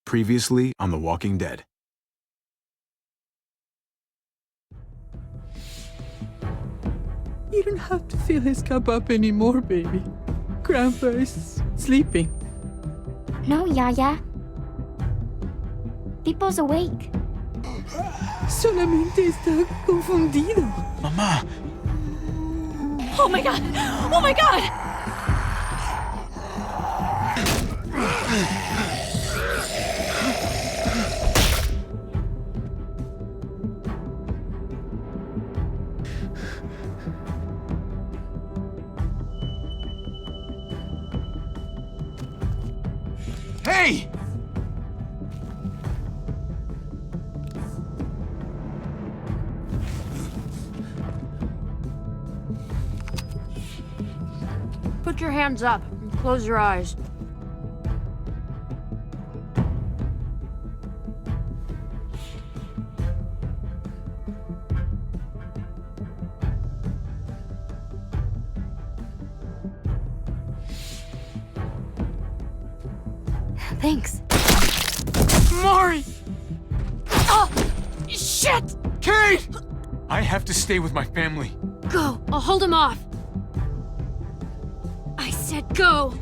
Previously on The Walking Dead. You don't have to fill his cup up anymore, baby. Grandpa is sleeping. No, Yaya. Pipo's awake. Solamente está confundido. Mamá! Oh my god! Oh my god! Hey! Put your hands up and close your eyes. Thanks. Mari! Oh, shit! Kate! I have to stay with my family. Go. I'll hold him off. I said go.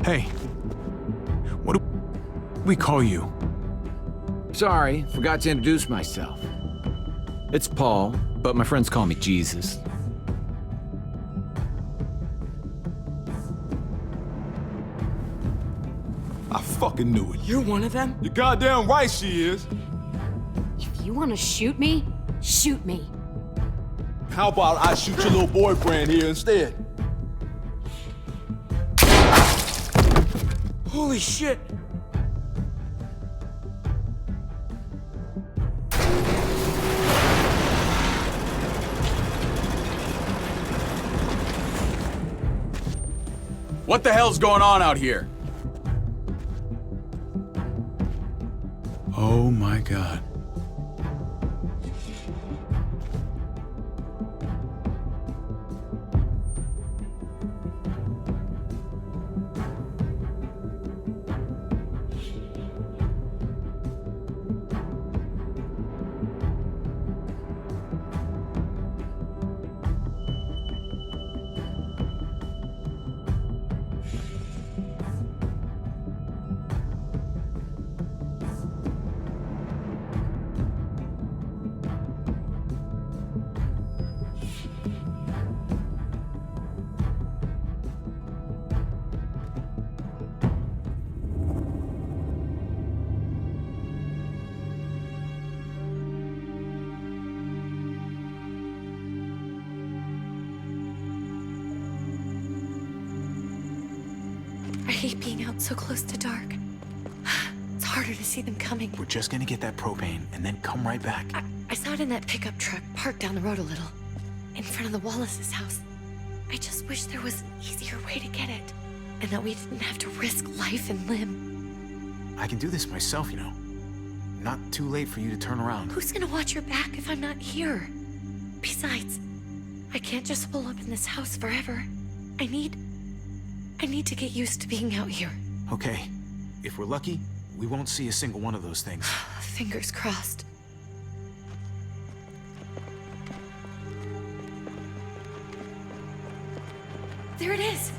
Hey. What do we call you? Sorry, forgot to introduce myself. It's Paul, but my friends call me Jesus. I fucking knew it. You're one of them? You're goddamn right she is. If you want to shoot me, shoot me. How about I shoot your little boyfriend here instead? Holy shit! What the hell's going on out here? Oh my god. I hate being out so close to dark. It's harder to see them coming. We're just gonna get that propane and then come right back. I saw it in that pickup truck parked down the road a little, in front of the Wallace's house. I just wish there was an easier way to get it, and that we didn't have to risk life and limb. I can do this myself, you know. Not too late for you to turn around. Who's gonna watch your back if I'm not here? Besides, I can't just hole up in this house forever. I need to get used to being out here. Okay. If we're lucky, we won't see a single one of those things. Fingers crossed. There it is!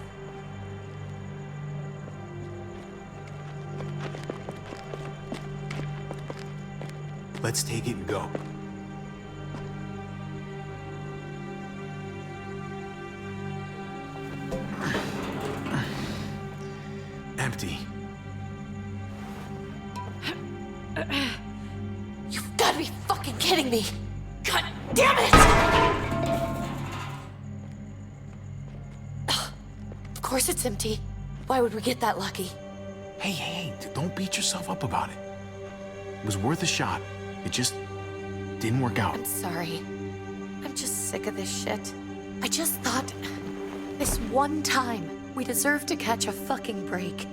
Let's take it and go. Empty. You've gotta be fucking kidding me! God damn it! Ugh, of course it's empty. Why would we get that lucky? Hey, don't beat yourself up about it. It was worth a shot. It just didn't work out. I'm sorry. I'm just sick of this shit. I just thought, this one time, we deserve to catch a fucking break.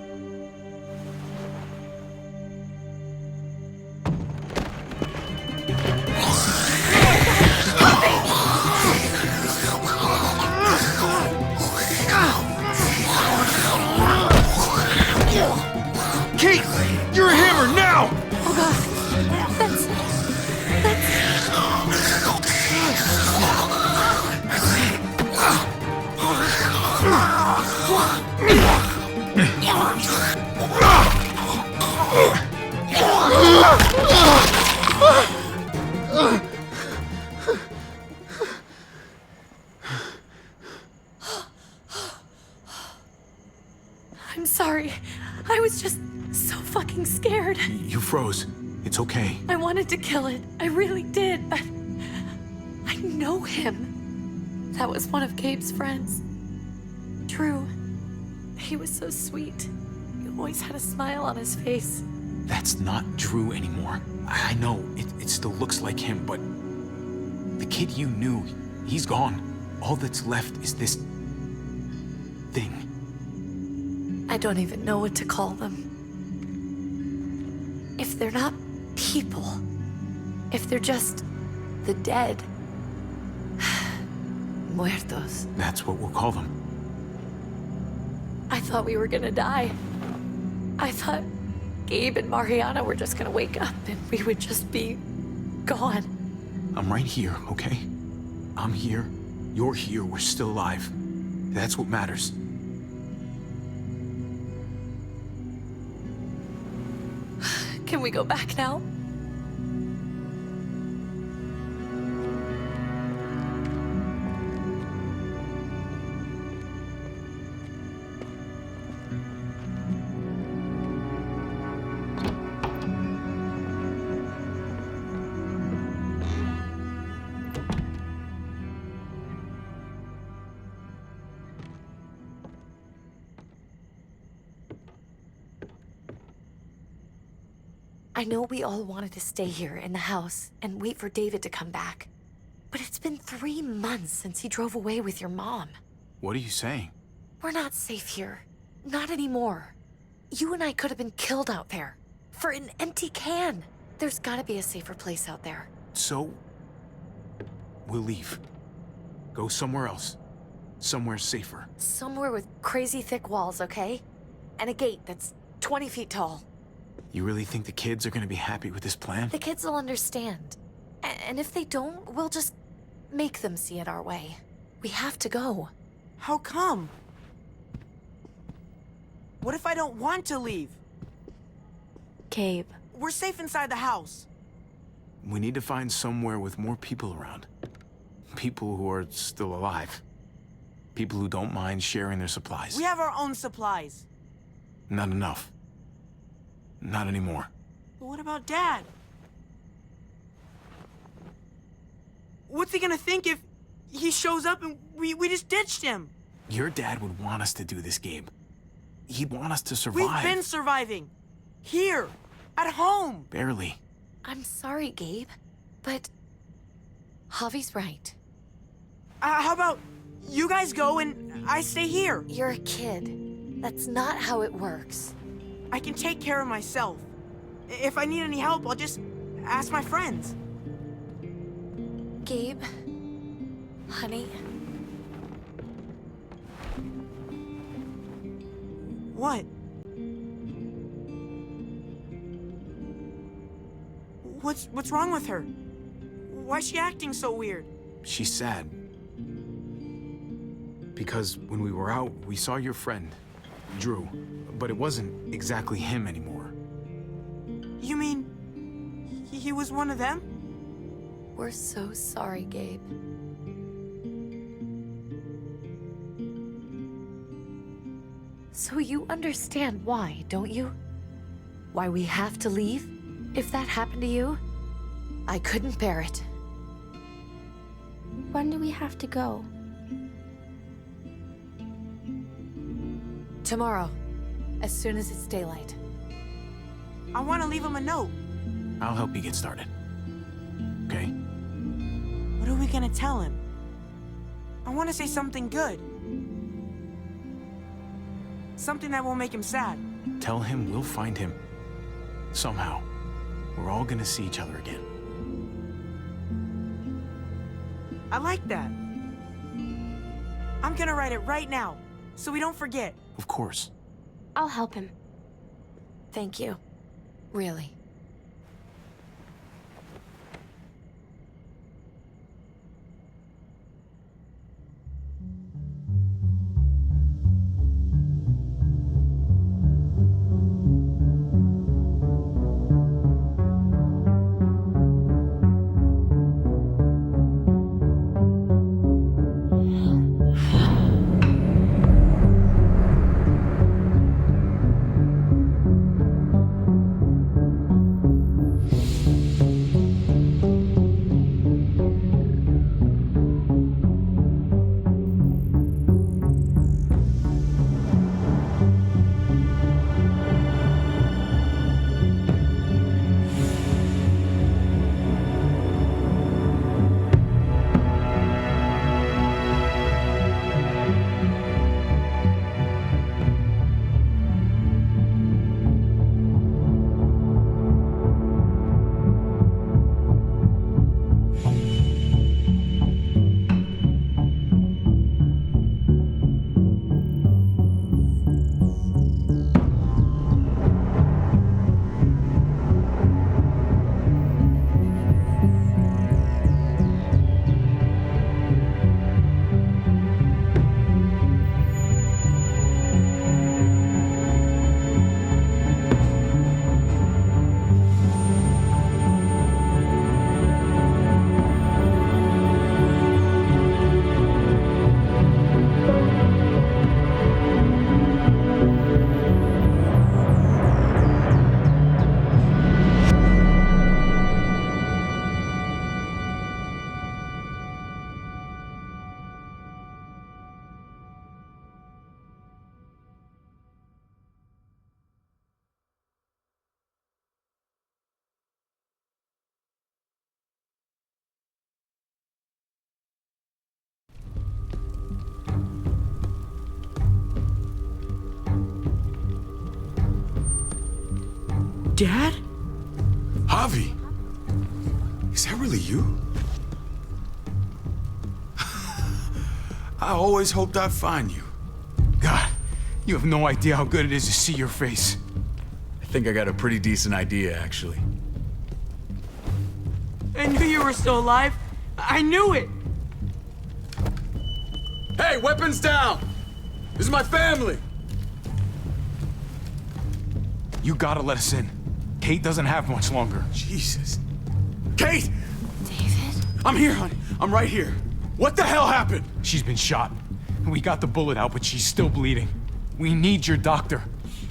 was just so fucking scared. You froze. It's okay. I wanted to kill it. I really did, but I know him. That was one of Gabe's friends. Drew. He was so sweet. He always had a smile on his face. That's not Drew anymore. I know, it still looks like him, but the kid you knew, he's gone. All that's left is this thing. I don't even know what to call them. If they're not people, if they're just the dead, muertos. That's what we'll call them. I thought we were gonna die. I thought Gabe and Mariana were just gonna wake up and we would just be gone. I'm right here, okay? I'm here, you're here, we're still alive. That's what matters. Can we go back now? I know we all wanted to stay here in the house and wait for David to come back. But it's been 3 months since he drove away with your mom. What are you saying? We're not safe here. Not anymore. You and I could have been killed out there. For an empty can. There's gotta be a safer place out there. So, we'll leave. Go somewhere else. Somewhere safer. Somewhere with crazy thick walls, okay? And a gate that's 20 feet tall. You really think the kids are gonna be happy with this plan? The kids will understand. And if they don't, we'll just make them see it our way. We have to go. How come? What if I don't want to leave? Gabe. We're safe inside the house. We need to find somewhere with more people around. People who are still alive. People who don't mind sharing their supplies. We have our own supplies. Not enough. Not anymore. But what about Dad? What's he gonna think if he shows up and we just ditched him? Your dad would want us to do this, Gabe. He'd want us to survive. We've been surviving. Here. At home. Barely. I'm sorry, Gabe, but Javi's right. How about you guys go and I stay here? You're a kid. That's not how it works. I can take care of myself. If I need any help, I'll just ask my friends. Gabe, honey. What? What's wrong with her? Why's she acting so weird? She's sad. Because when we were out, we saw your friend, Drew. But it wasn't exactly him anymore. You mean he was one of them? We're so sorry, Gabe. So you understand why, don't you? Why we have to leave? If that happened to you, I couldn't bear it. When do we have to go? Tomorrow, as soon as it's daylight. I want to leave him a note. I'll help you get started. Okay? What are we gonna tell him? I want to say something good. Something that won't make him sad. Tell him we'll find him. Somehow. We're all gonna see each other again. I like that. I'm gonna write it right now, so we don't forget. Of course. I'll help him. Thank you. Really. Dad? Javi, is that really you? I always hoped I'd find you. God, you have no idea how good it is to see your face. I think I got a pretty decent idea, actually. I knew you were still alive. I knew it. Hey, weapons down! This is my family! You gotta let us in. Kate doesn't have much longer. Jesus. Kate! David? I'm here, honey. I'm right here. What the hell happened? She's been shot. We got the bullet out, but she's still bleeding. We need your doctor.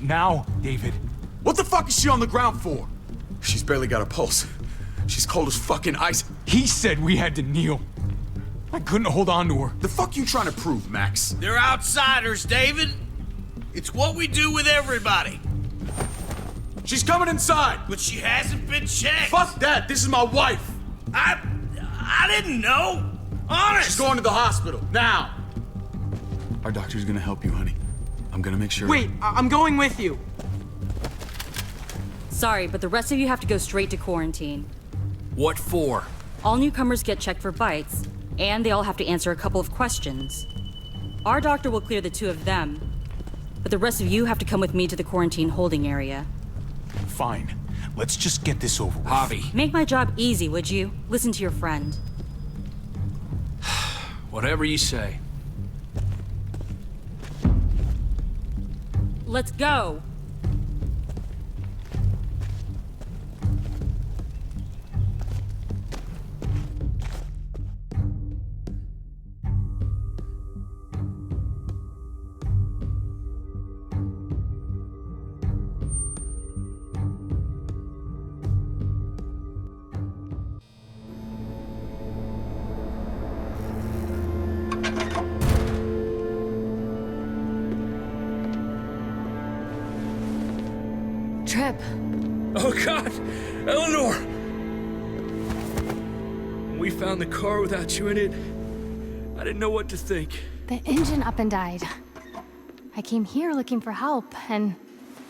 Now, David. What the fuck is she on the ground for? She's barely got a pulse. She's cold as fucking ice. He said we had to kneel. I couldn't hold on to her. The fuck you trying to prove, Max? They're outsiders, David. It's what we do with everybody. She's coming inside. But she hasn't been checked. Fuck that. This is my wife. I didn't know. Honest. She's going to the hospital now. Our doctor's gonna help you, honey. I'm gonna make sure. Wait, I'm going with you. Sorry, but the rest of you have to go straight to quarantine. What for? All newcomers get checked for bites, and they all have to answer a couple of questions. Our doctor will clear the two of them, but the rest of you have to come with me to the quarantine holding area. Fine. Let's just get this over with. Javi. Make my job easy, would you? Listen to your friend. Whatever you say. Let's go! Trip. Oh, God! Eleanor! We found the car without you in it. I didn't know what to think. The engine up and died. I came here looking for help, and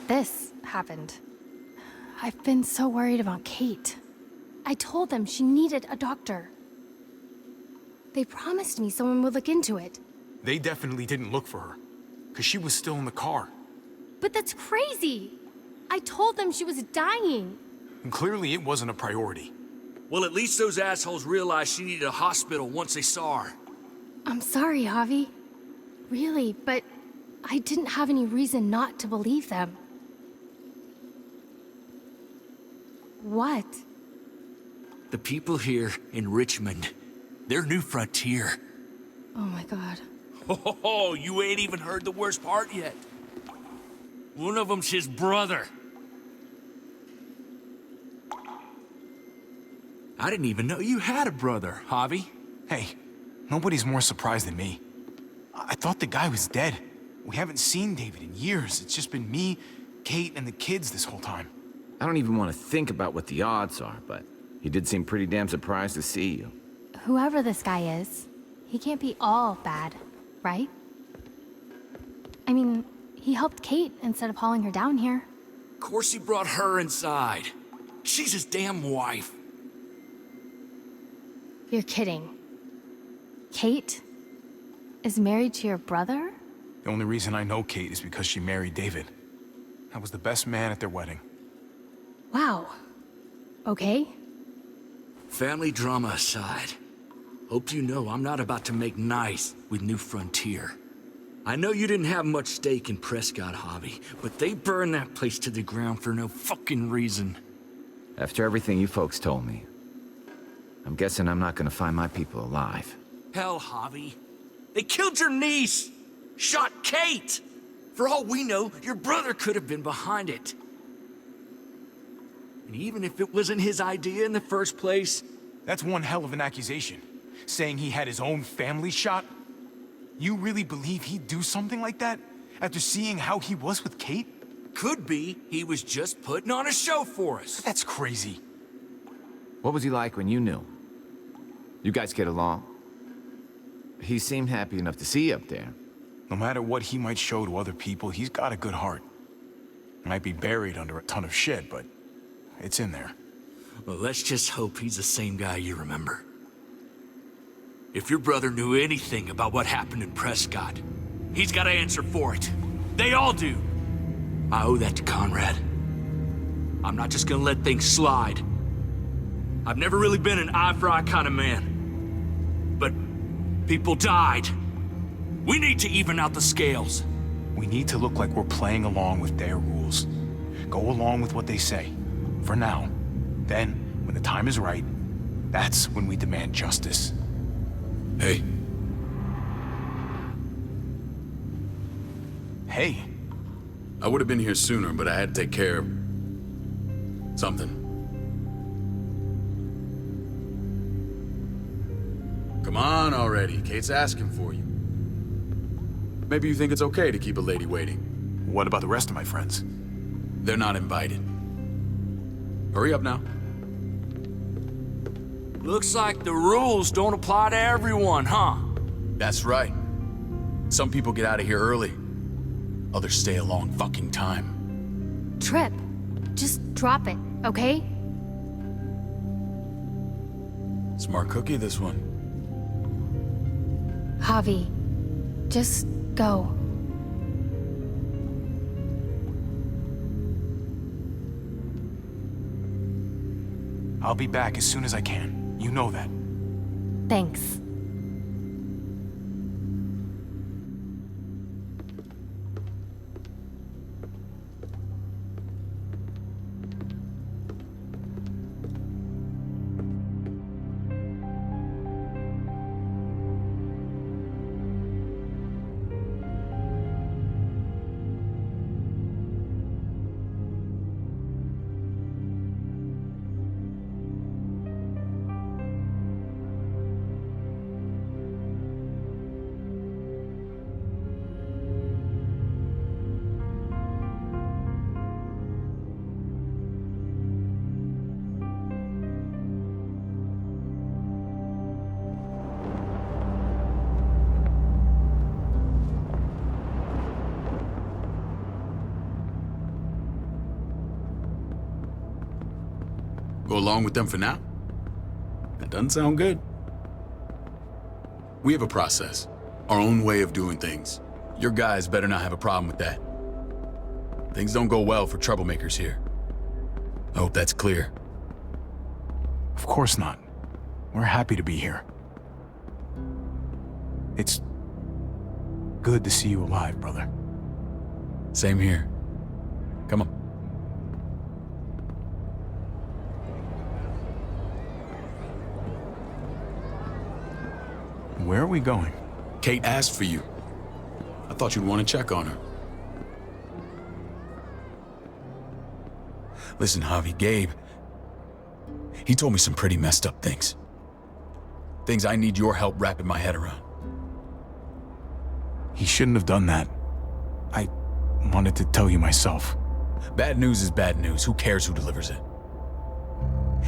this happened. I've been so worried about Kate. I told them she needed a doctor. They promised me someone would look into it. They definitely didn't look for her, because she was still in the car. But that's crazy! I told them she was dying. And clearly it wasn't a priority. Well, at least those assholes realized she needed a hospital once they saw her. I'm sorry, Javi. Really, but I didn't have any reason not to believe them. What? The people here in Richmond, their new frontier. Oh my God. Oh, you ain't even heard the worst part yet. One of them's his brother. I didn't even know you had a brother, Javi. Hey, nobody's more surprised than me. I thought the guy was dead. We haven't seen David in years. It's just been me, Kate, and the kids this whole time. I don't even want to think about what the odds are, but he did seem pretty damn surprised to see you. Whoever this guy is, he can't be all bad, right? I mean, he helped Kate instead of hauling her down here. Of course he brought her inside. She's his damn wife. You're kidding. Kate is married to your brother? The only reason I know Kate is because she married David. I was the best man at their wedding. Wow. Okay. Family drama aside, hope you know I'm not about to make nice with New Frontier. I know you didn't have much stake in Prescott, Javi, but they burned that place to the ground for no fucking reason. After everything you folks told me, I'm guessing I'm not gonna find my people alive. Hell, Javi. They killed your niece! Shot Kate! For all we know, your brother could have been behind it. And even if it wasn't his idea in the first place... That's one hell of an accusation. Saying he had his own family shot? You really believe he'd do something like that? After seeing how he was with Kate? Could be he was just putting on a show for us. That's crazy. What was he like when you knew? You guys get along? He seemed happy enough to see you up there. No matter what he might show to other people, he's got a good heart. Might be buried under a ton of shit, but It's in there. Well, let's just hope he's the same guy you remember. If your brother knew anything about what happened in Prescott, he's got to answer for it. They all do. I owe that to Conrad. I'm not just gonna let things slide. I've never really been an eye-for-eye kind of man. But people died. We need to even out the scales. We need to look like we're playing along with their rules. Go along with what they say. For now. Then, when the time is right, that's when we demand justice. Hey. Hey. I would have been here sooner, but I had to take care of something. Come on already. Kate's asking for you. Maybe you think it's okay to keep a lady waiting. What about the rest of my friends? They're not invited. Hurry up now. Looks like the rules don't apply to everyone, huh? That's right. Some people get out of here early. Others stay a long fucking time. Trip, just drop it, okay? Smart cookie, this one. Javi, just go. I'll be back as soon as I can. You know that. Thanks. Go along with them for now? That doesn't sound good. We have a process, our own way of doing things. Your guys better not have a problem with that. Things don't go well for troublemakers here. I hope that's clear. Of course not. We're happy to be here. It's good to see you alive, brother. Same here. Come on. Where are we going? Kate asked for you. I thought you'd want to check on her. Listen, Javi, Gabe, he told me some pretty messed up things. Things I need your help wrapping my head around. He shouldn't have done that. I wanted to tell you myself. Bad news is bad news. Who cares who delivers it?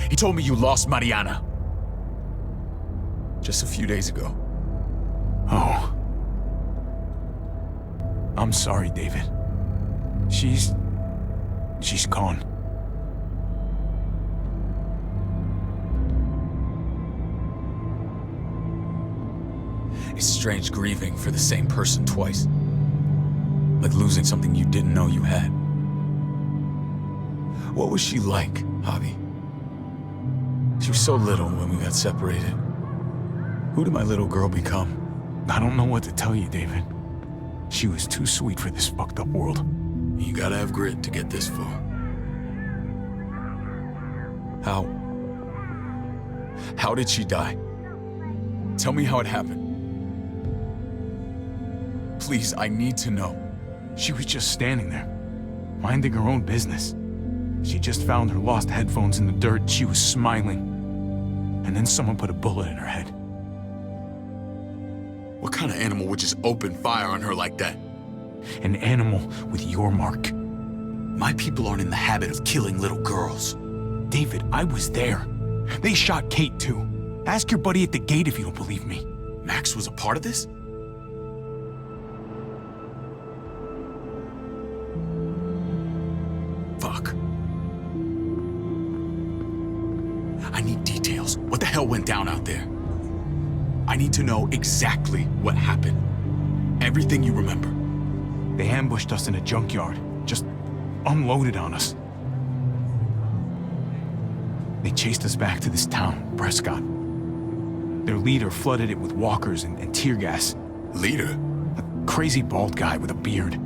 He told me you lost Mariana. Just a few days ago. Oh. I'm sorry, David. She's gone. It's strange grieving for the same person twice. Like losing something you didn't know you had. What was she like, Javi? She was so little when we got separated. Who did my little girl become? I don't know what to tell you, David. She was too sweet for this fucked up world. You gotta have grit to get this far. How did she die? Tell me how it happened. Please, I need to know. She was just standing there, minding her own business. She just found her lost headphones in the dirt. She was smiling. And then someone put a bullet in her head. What kind of animal would just open fire on her like that? An animal with your mark. My people aren't in the habit of killing little girls. David, I was there. They shot Kate too. Ask your buddy at the gate if you don't believe me. Max was a part of this? Fuck. hell went down out there? I need to know exactly what happened. Everything you remember. They ambushed us in a junkyard. Just unloaded on us. They chased us back to this town, Prescott. Their leader flooded it with walkers and tear gas. Leader? A crazy bald guy with a beard.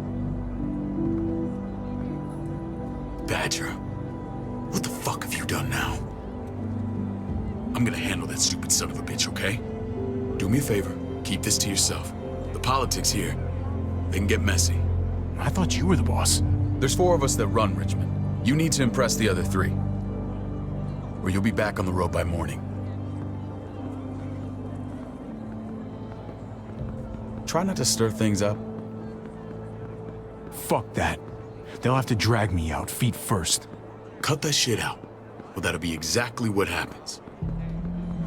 Badger, what the fuck have you done now? I'm gonna handle that stupid son of a bitch, okay? Do me a favor, keep this to yourself. The politics here, they can get messy. I thought you were the boss. There's 4 of us that run Richmond. You need to impress the other 3. Or you'll be back on the road by morning. Try not to stir things up. Fuck that. They'll have to drag me out, feet first. Cut that shit out. Well, that'll be exactly what happens.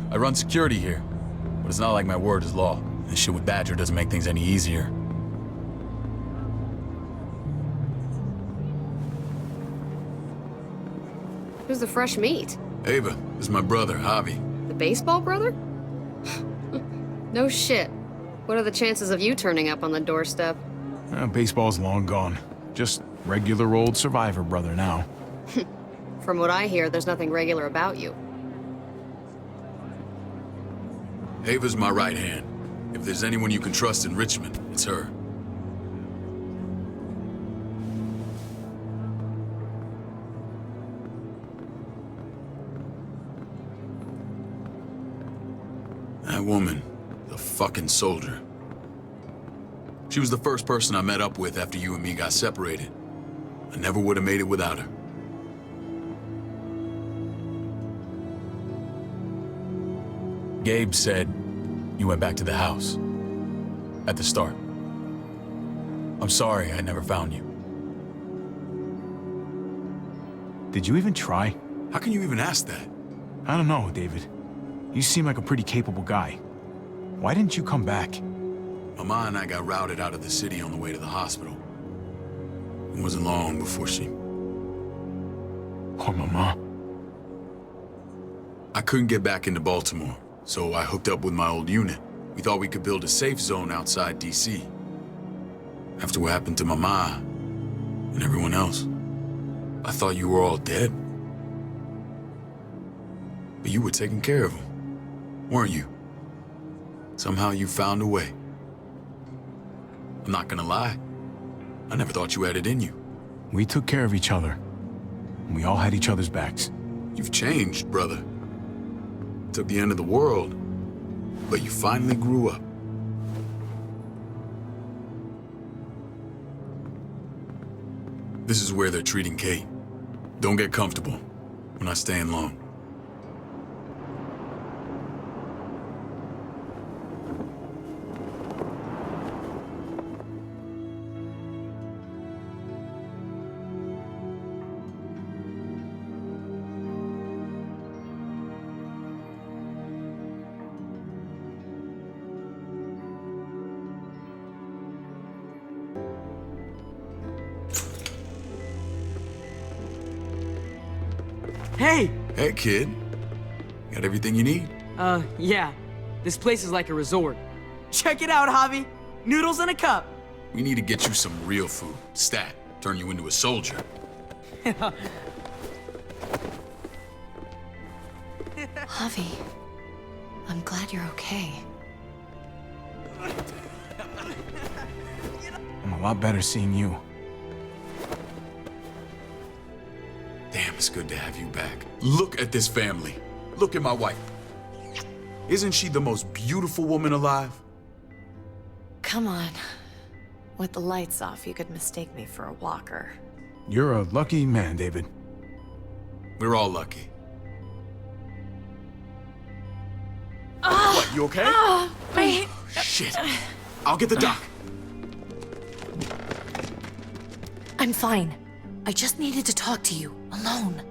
I run security here, but it's not like my word is law. This shit with Badger doesn't make things any easier. Who's the fresh meat? Ava, this is my brother, Javi. The baseball brother? No shit. What are the chances of you turning up on the doorstep? Baseball's long gone. Just regular old survivor brother now. From what I hear, there's nothing regular about you. Ava's my right hand. If there's anyone you can trust in Richmond, it's her. That woman, the fucking soldier. She was the first person I met up with after you and me got separated. I never would have made it without her. Gabe said you went back to the house. At the start. I'm sorry I never found you. Did you even try? How can you even ask that? I don't know, David. You seem like a pretty capable guy. Why didn't you come back? Mama and I got routed out of the city on the way to the hospital. It wasn't long before she... Poor Mama. I couldn't get back into Baltimore, so I hooked up with my old unit. We thought we could build a safe zone outside D.C. After what happened to Mama and everyone else, I thought you were all dead. But you were taking care of them, weren't you? Somehow you found a way. I'm not gonna lie. I never thought you had it in you. We took care of each other. We all had each other's backs. You've changed, brother. Took the end of the world, but you finally grew up. This is where they're treating Kate. Don't get comfortable. We're not staying long. Hey! Hey, kid. Got everything you need? Yeah. This place is like a resort. Check it out, Javi. Noodles in a cup. We need to get you some real food. Stat. Turn you into a soldier. Javi, I'm glad you're okay. I'm a lot better seeing you. Damn, it's good to have you back. Look at this family. Look at my wife. Isn't she the most beautiful woman alive? Come on. With the lights off, you could mistake me for a walker. You're a lucky man, David. We're all lucky. What, you okay? Shit. I'll get the doc. I'm fine. I just needed to talk to you, alone.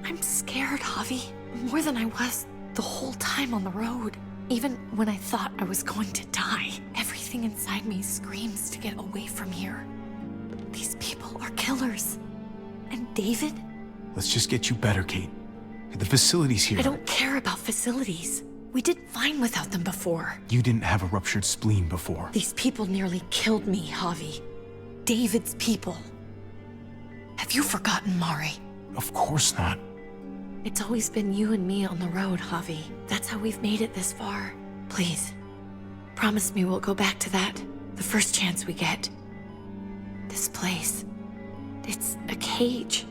I'm scared, Javi. More than I was the whole time on the road. Even when I thought I was going to die, everything inside me screams to get away from here. These people are killers. And David? Let's just get you better, Kate. The facility's here. I don't care about facilities. We did fine without them before. You didn't have a ruptured spleen before. These people nearly killed me, Javi. David's people. Have you forgotten, Mari? Of course not. It's always been you and me on the road, Javi. That's how we've made it this far. Please, promise me we'll go back to that the first chance we get. This place, it's a cage.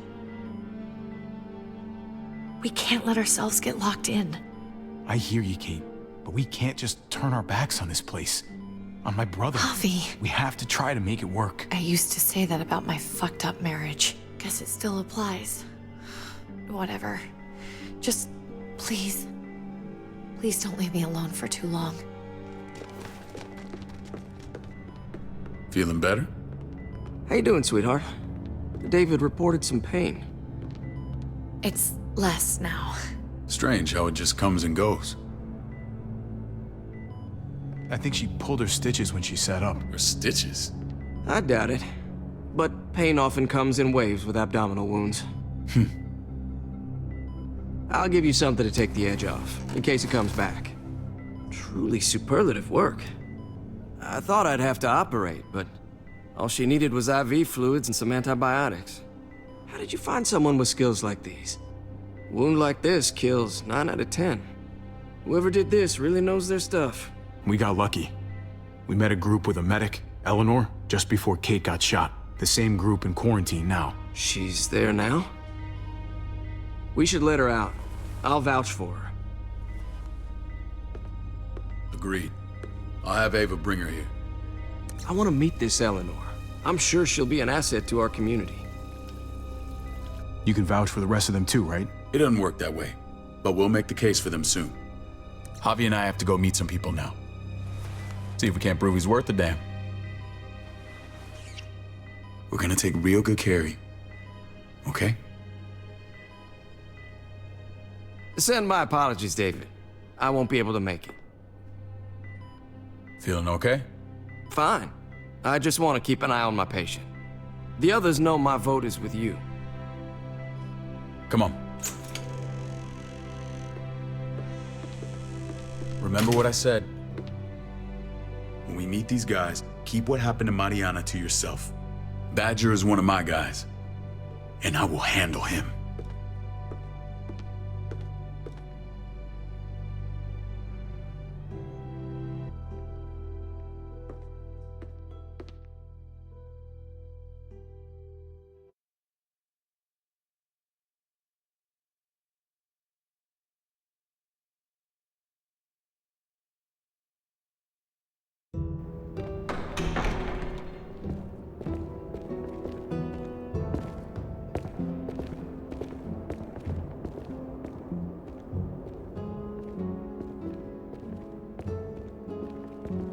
We can't let ourselves get locked in. I hear you, Kate, but we can't just turn our backs on this place. On my brother. Javi. We have to try to make it work. I used to say that about my fucked up marriage. Guess it still applies. Whatever. Just, please. Please don't leave me alone for too long. Feeling better? How you doing, sweetheart? David reported some pain. It's less now. Strange how it just comes and goes. I think she pulled her stitches when she sat up. Her stitches? I doubt it. But pain often comes in waves with abdominal wounds. I'll give you something to take the edge off, in case it comes back. Truly superlative work. I thought I'd have to operate, but all she needed was IV fluids and some antibiotics. How did you find someone with skills like these? A wound like this kills 9 out of 10. Whoever did this really knows their stuff. We got lucky. We met a group with a medic, Eleanor, just before Kate got shot. The same group in quarantine now. She's there now? We should let her out. I'll vouch for her. Agreed. I'll have Ava bring her here. I want to meet this Eleanor. I'm sure she'll be an asset to our community. You can vouch for the rest of them too, right? It doesn't work that way, but we'll make the case for them soon. Javi and I have to go meet some people now. See if we can't prove he's worth a damn. We're gonna take real good care of you, okay? Send my apologies, David. I won't be able to make it. Feeling okay? Fine. I just want to keep an eye on my patient. The others know my vote is with you. Come on. Remember what I said. When we meet these guys, keep what happened to Mariana to yourself. Badger is one of my guys, and I will handle him.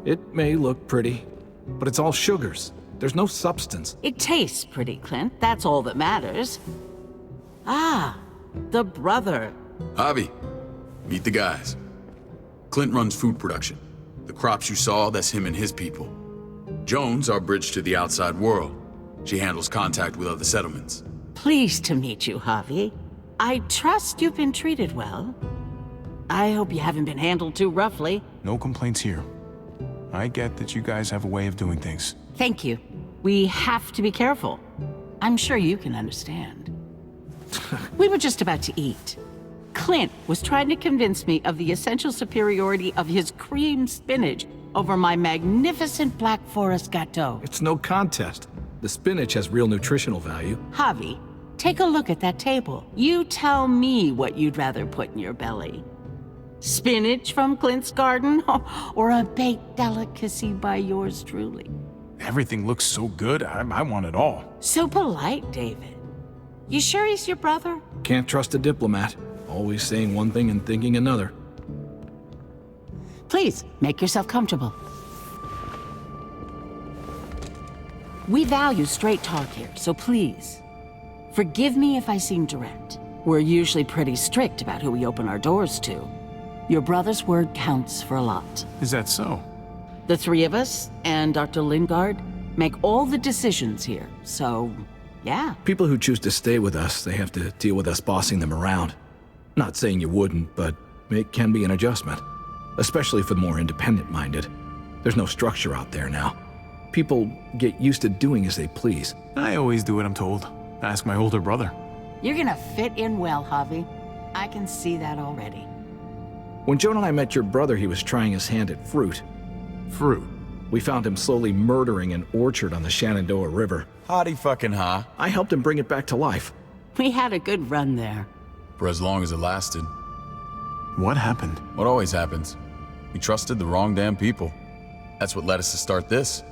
It may look pretty, but it's all sugars. There's no substance. It tastes pretty, Clint. That's all that matters. Ah, the brother. Javi, meet the guys. Clint runs food production. The crops you saw, that's him and his people. Jones, our bridge to the outside world. She handles contact with other settlements. Pleased to meet you, Javi. I trust you've been treated well. I hope you haven't been handled too roughly. No complaints here. I get that you guys have a way of doing things. Thank you. We have to be careful. I'm sure you can understand. We were just about to eat. Clint was trying to convince me of the essential superiority of his cream spinach over my magnificent Black Forest gâteau. It's no contest. The spinach has real nutritional value. Javi, take a look at that table. You tell me what you'd rather put in your belly. Spinach from Clint's garden, or a baked delicacy by yours truly? Everything looks so good, I want it all. So polite, David. You sure he's your brother? Can't trust a diplomat. Always saying one thing and thinking another. Please, make yourself comfortable. We value straight talk here, so please, forgive me if I seem direct. We're usually pretty strict about who we open our doors to. Your brother's word counts for a lot. Is that so? The three of us and Dr. Lingard make all the decisions here, so yeah. People who choose to stay with us, they have to deal with us bossing them around. Not saying you wouldn't, but it can be an adjustment. Especially for the more independent-minded. There's no structure out there now. People get used to doing as they please. I always do what I'm told. Ask my older brother. You're gonna fit in well, Javi. I can see that already. When Joan and I met your brother, he was trying his hand at fruit. Fruit? We found him slowly murdering an orchard on the Shenandoah River. Howdy fucking ha. I helped him bring it back to life. We had a good run there. For as long as it lasted. What happened? What always happens. We trusted the wrong damn people. That's what led us to start this.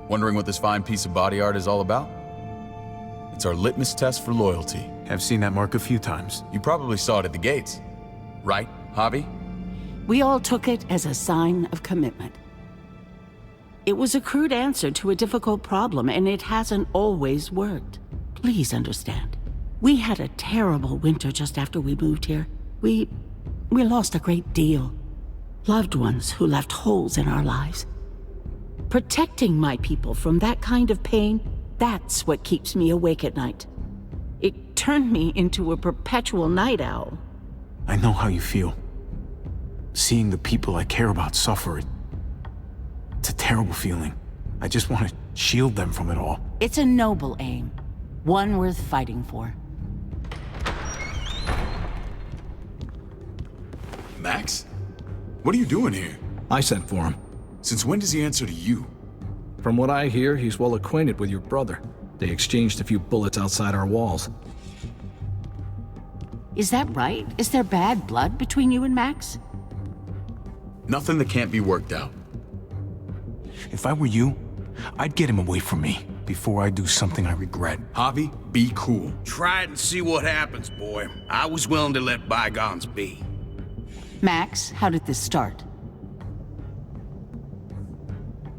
Wondering what this fine piece of body art is all about? It's our litmus test for loyalty. I've seen that mark a few times. You probably saw it at the gates. Right, Javi? We all took it as a sign of commitment. It was a crude answer to a difficult problem, and it hasn't always worked. Please understand. We had a terrible winter just after we moved here. We lost a great deal. Loved ones who left holes in our lives. Protecting my people from that kind of pain, that's what keeps me awake at night. It turned me into a perpetual night owl. I know how you feel. Seeing the people I care about suffer, it's a terrible feeling. I just want to shield them from it all. It's a noble aim. One worth fighting for. Max? What are you doing here? I sent for him. Since when does he answer to you? From what I hear, he's well acquainted with your brother. They exchanged a few bullets outside our walls. Is that right? Is there bad blood between you and Max? Nothing that can't be worked out. If I were you, I'd get him away from me before I do something I regret. Javi, be cool. Try it and see what happens, boy. I was willing to let bygones be. Max, how did this start?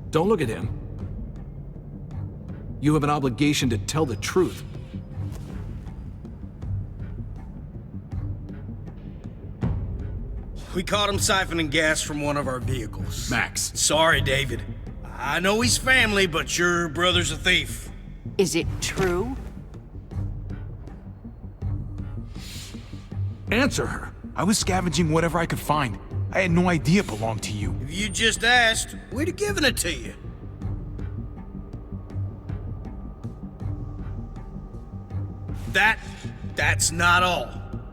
Don't look at him. You have an obligation to tell the truth. We caught him siphoning gas from one of our vehicles. Max. Sorry, David. I know he's family, but your brother's a thief. Is it true? Answer her. I was scavenging whatever I could find. I had no idea it belonged to you. If you just asked, we'd have given it to you. That's not all.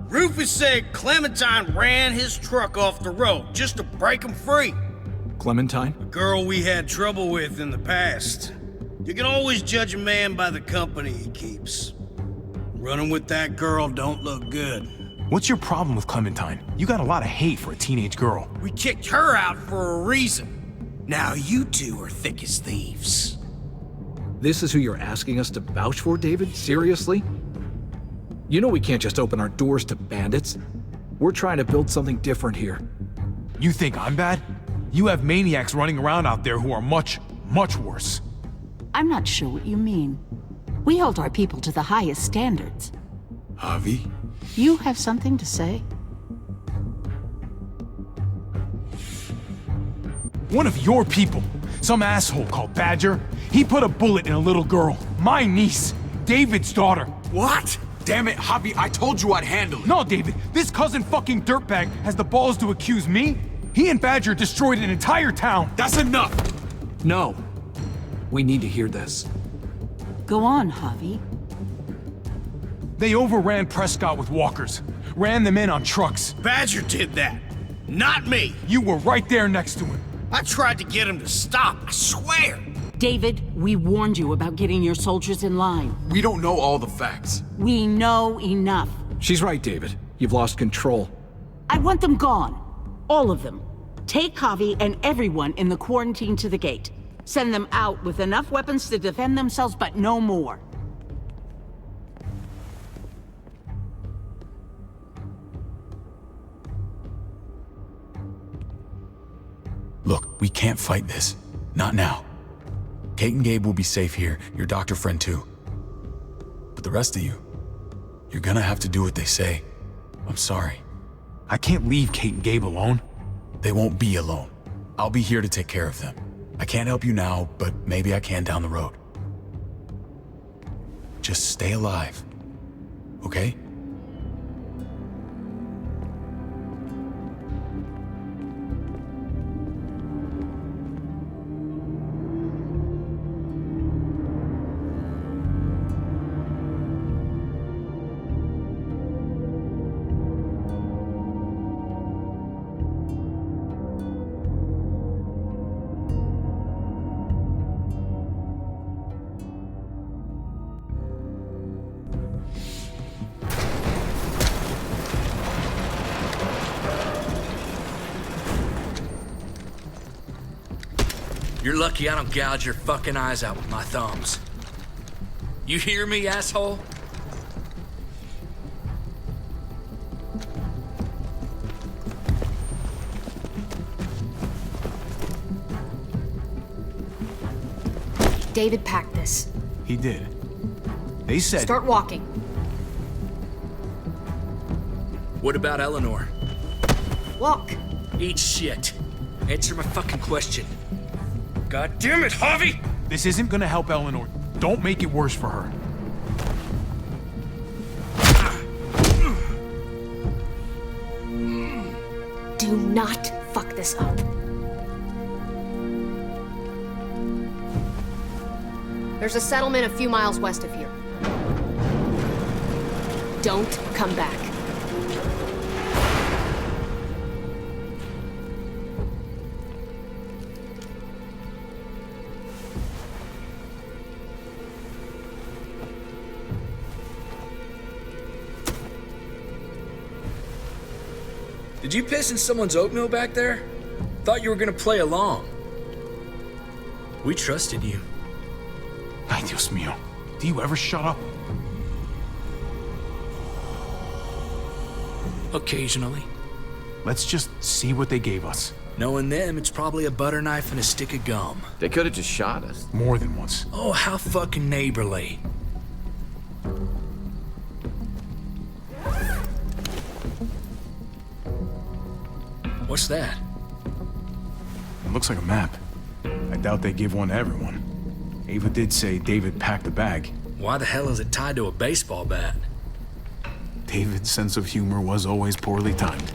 Rufus said Clementine ran his truck off the road just to break him free. Clementine? A girl we had trouble with in the past. You can always judge a man by the company he keeps. Running with that girl don't look good. What's your problem with Clementine? You got a lot of hate for a teenage girl. We kicked her out for a reason. Now you two are thick as thieves. This is who you're asking us to vouch for, David? Seriously? You know we can't just open our doors to bandits. We're trying to build something different here. You think I'm bad? You have maniacs running around out there who are much, much worse. I'm not sure what you mean. We hold our people to the highest standards. Javi? You have something to say? One of your people, some asshole called Badger, he put a bullet in a little girl, my niece, David's daughter. What? Damn it, Javi, I told you I'd handle it. No, David, this cousin fucking dirtbag has the balls to accuse me? He and Badger destroyed an entire town. That's enough! No. We need to hear this. Go on, Javi. They overran Prescott with walkers, ran them in on trucks. Badger did that, not me. You were right there next to him. I tried to get him to stop, I swear. David, we warned you about getting your soldiers in line. We don't know all the facts. We know enough. She's right, David. You've lost control. I want them gone. All of them. Take Javi and everyone in the quarantine to the gate. Send them out with enough weapons to defend themselves, but no more. Look, we can't fight this. Not now. Kate and Gabe will be safe here, your doctor friend too. But the rest of you, you're gonna have to do what they say. I'm sorry. I can't leave Kate and Gabe alone. They won't be alone. I'll be here to take care of them. I can't help you now, but maybe I can down the road. Just stay alive, okay? You're lucky I don't gouge your fucking eyes out with my thumbs. You hear me, asshole? David packed this. He did. They said... Start walking. What about Eleanor? Walk. Eat shit. Answer my fucking question. God damn it, Javi! This isn't gonna help Eleanor. Don't make it worse for her. Do not fuck this up. There's a settlement a few miles west of here. Don't come back. Did you piss in someone's oatmeal back there? Thought you were gonna play along. We trusted you. Ay, Dios mío. Do you ever shut up? Occasionally. Let's just see what they gave us. Knowing them, it's probably a butter knife and a stick of gum. They could have just shot us. More than once. Oh, how fucking neighborly. What's that? It looks like a map. I doubt they give one to everyone. Ava did say David packed the bag. Why the hell is it tied to a baseball bat? David's sense of humor was always poorly timed.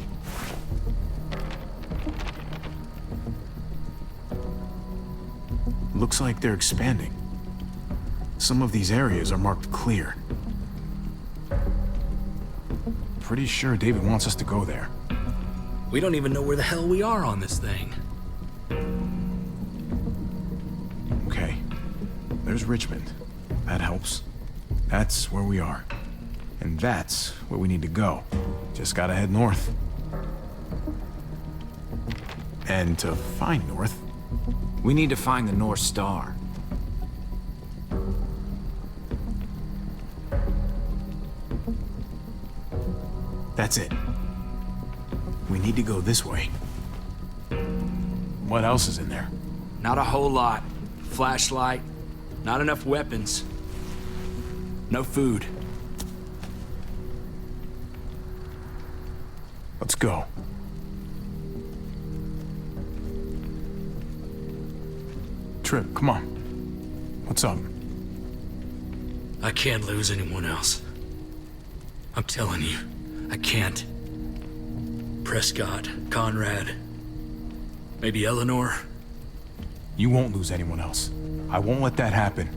Looks like they're expanding. Some of these areas are marked clear. Pretty sure David wants us to go there. We don't even know where the hell we are on this thing. Okay. There's Richmond. That helps. That's where we are. And that's where we need to go. Just gotta head north. And to find north... We need to find the North Star. That's it. We need to go this way. What else is in there? Not a whole lot. Flashlight. Not enough weapons. No food. Let's go. Trip, come on. What's up? I can't lose anyone else. I'm telling you, I can't. Prescott, Conrad, maybe Eleanor. You won't lose anyone else. I won't let that happen.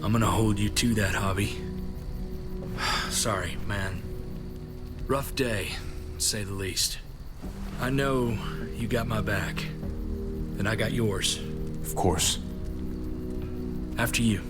I'm gonna hold you to that, Javi. Sorry, man. Rough day, to say the least. I know you got my back, and I got yours. Of course. After you.